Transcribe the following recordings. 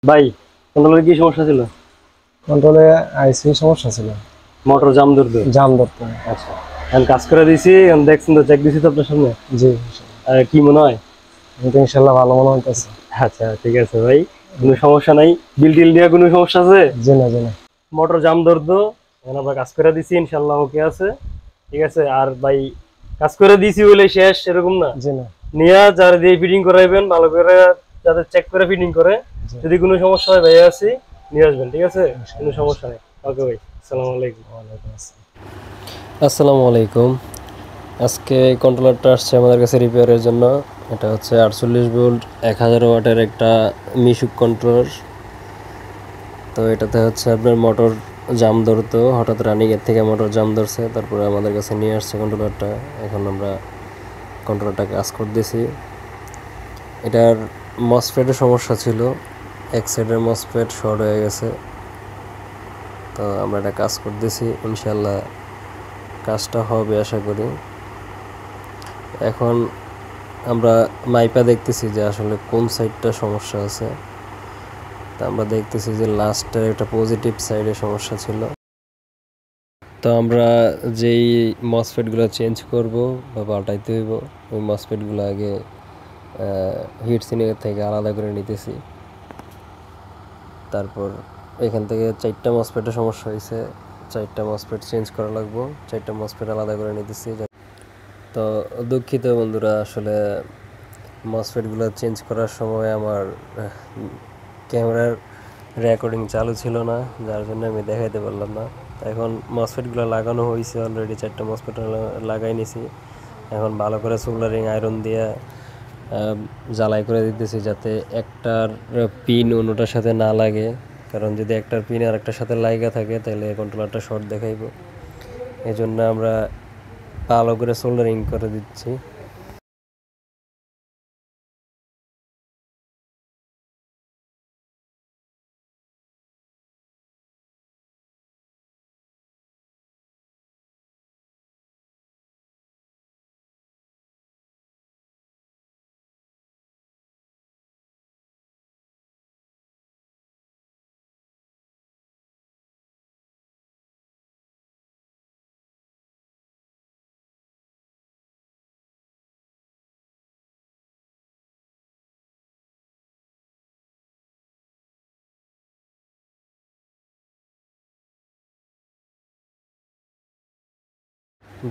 ভাই, কন্ট্রোলের কি সমস্যা ছিল? কন্ট্রোলে আইসি সমস্যা ছিল। মোটর জাম ধরতো। জাম ধরতো। আচ্ছা, এখন কাজ করে দিয়েছি, এখন দেখছেন তো, চেক দিছি তো আপনার সামনে। জি, কি মনে হয়? কিন্তু ইনশাল্লাহ ভালো মনে হইতেছে। আচ্ছা, ঠিক আছে ভাই, কোনো সমস্যা নাই। বিল টিল নিয়ে কোনো সমস্যা আছে? জি না, জি না। মোটর জাম ধরতো, এখন আমরা কাজ করে দিছি, ইনশাল্লাহ ওকে আছে। ঠিক আছে, আর ভাই কাজ করে দিয়েছি বলে শেষ এরকম না। জি না। নিয়ে যারা দিয়ে ফিটিং করাইবেন ভালো করে, যাতে চেক করে ফিটিং করে। জি। যদি কোনো সমস্যা হয় ভাই আছি, নিয়ে আসবেন। ঠিক আছে, কোনো ইনশাল্লাহ। সমস্যা নেই। ওকে ভাই, আসসালামু আলাইকুম। ওয়ালাইকুম আসসালাম। আসসালামু আলাইকুম। আজকে এই কন্ট্রোলারটা আসছে আমাদের কাছে রিপেয়ারের জন্য। এটা হচ্ছে 48 ভোল্ট 1000 ওয়াটের একটা মিশুক কন্ট্রোলার। তো এটাতে হচ্ছে আপনার মোটর জাম ধরতো, হঠাৎ রানিংয়ের থেকে মোটর জাম ধরছে, তারপরে আমাদের কাছে নিয়ে আসছে কন্ট্রোলারটা। এখন আমরা কন্ট্রোলারটা কাজ করতেছি। এটার মসফেটের সমস্যা ছিল, এক সাইডের মসফেট শর্ট হয়ে গেছে। তো আমরা এটা কাজ করতেছি, ইনশাল্লাহ কাজটা হবে আশা করি। এখন আমরা মাইপা দেখতেছি যে আসলে কোন সাইডটা সমস্যা আছে। তা আমরা দেখতেছি যে লাস্টের একটা পজিটিভ সাইডে সমস্যা ছিল। তো আমরা যেই মসফেটগুলো চেঞ্জ করব বা পাল্টাইতে হইব, ওই মসফেটগুলো আগে হিট সিনের থেকে আলাদা করে নিতেছি। তারপর এখান থেকে 4টা মসফেটের সমস্যা হয়েছে, 4টা মসফেট চেঞ্জ করা লাগবো, 4টা মসফেট আলাদা করে নিতেছি। তো দুঃখিত বন্ধুরা, আসলে মসফেটগুলো চেঞ্জ করার সময় আমার ক্যামেরার রেকর্ডিং চালু ছিল না, যার জন্য আমি দেখাইতে পারলাম না। এখন মসফেটগুলো লাগানো হয়েছে অলরেডি, 4টা মসফেট লাগাই নিছি। এখন ভালো করে সোল্ডারিং আয়রন দিয়ে জ্বালাই করে দিতেছি, যাতে একটার পিন অন্যটার সাথে না লাগে। কারণ যদি একটার পিন আর একটার সাথে লাগা থাকে তাহলে কন্ট্রোলারটা শর্ট দেখাইব। এই জন্য আমরা ভালো করে সোল্ডারিং করে দিচ্ছি।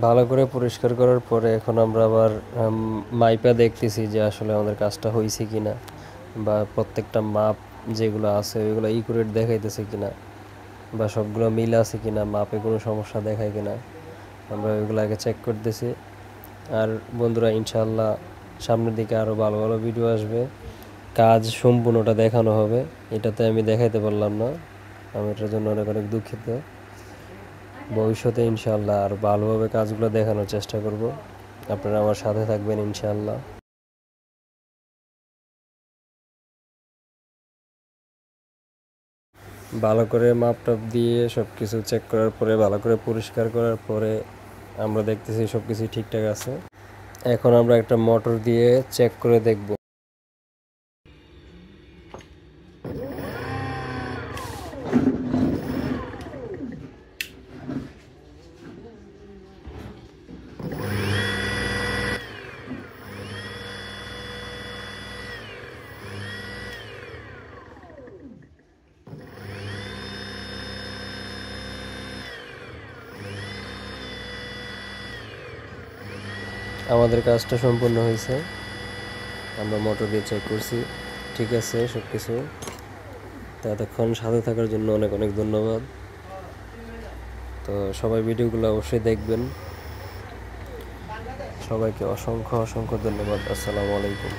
ভালো করে পরিষ্কার করার পরে এখন আমরা আবার মাইপা দেখতেছি যে আসলে আমাদের কাজটা হয়েছে কিনা, বা প্রত্যেকটা মাপ যেগুলো আছে ওইগুলো ইকুরেট দেখাইতেছে কিনা, বা সবগুলো মিল আছে কিনা, মাপে কোনো সমস্যা দেখায় কিনা, আমরা ওইগুলো আগে চেক করতেছি। আর বন্ধুরা, ইনশাআল্লাহ সামনের দিকে আরও ভালো ভালো ভিডিও আসবে, কাজ সম্পূর্ণটা দেখানো হবে। এটাতে আমি দেখাইতে পারলাম না, আমি এটার জন্য অনেক অনেক দুঃখিত। ভবিষ্যতে ইনশাআল্লাহ আর ভালোভাবে কাজগুলো দেখানোর চেষ্টা করব। আপনারা আমার সাথে থাকবেন ইনশাআল্লাহ। ভালো করে মাপটাপ দিয়ে সব কিছু চেক করার পরে, ভালো করে পরিষ্কার করার পরে আমরা দেখতেছি সব কিছুই ঠিকঠাক আছে। এখন আমরা একটা মোটর দিয়ে চেক করে দেখব। আমাদের কাজটা সম্পূর্ণ হয়েছে, আমরা মোটর দিয়ে চেক করছি, ঠিক আছে সব কিছু। তো এতক্ষণ সাথে থাকার জন্য অনেক অনেক ধন্যবাদ। তো সবাই ভিডিওগুলো অবশ্যই দেখবেন। সবাইকে অসংখ্য অসংখ্য ধন্যবাদ। আসসালামু আলাইকুম।